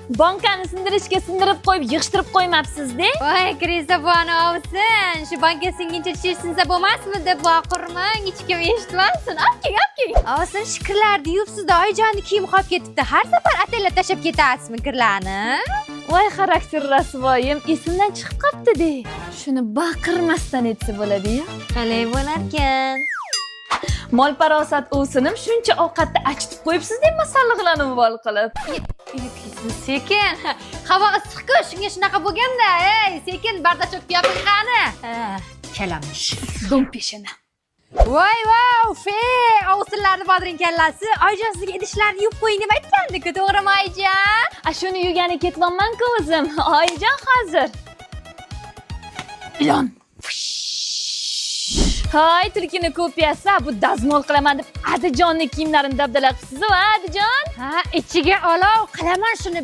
Bankani sindirib qo'yib, yig'ishtirib qo'ymabsiz-da? Voy, Kristofonov olsin. Shu banka singincha tish sinsa bo'lmasmi deb baqirmang, hech kim eshitmasin. Opking. Olsin, shu kirlarni yuvibsiz-da, oyijonning kiyimi qolib ketibdi. Har safar atellab tashlab ketasizmi kirlarni? Voy, xarakter rasvoyim, esimdan chiqib qopti-da. Shuni baqirmasdan etsa bo'ladi-ya. Qalay bo'larkan? Mol parosat o'sinim shuncha ovqatni achitib qo'yibsiz-da, masalliqlarni vol qilib. Sekin. Havo issiq-ku, shunga shunaqa bo'lganda. Ey, sekin bardachokni yoping qani. Kalamish. Do'mpeshini. Voy, fe! Ovsinlarni bodring kallasi. Oyijon sizga idishlarni yuvib qo'ying deb aytgandik-ku, to'g'rimi oyijon? Shuni yugani ketmanman-ku o'zim. Oyijon hozir. Ilon. Hay, tulkini kopiyasi, bu dazmol qilaman deb Adijonning kiyimlarini dabdala qilibsiz-ku, Adijon? Ha, ichiga olov qilaman shuni.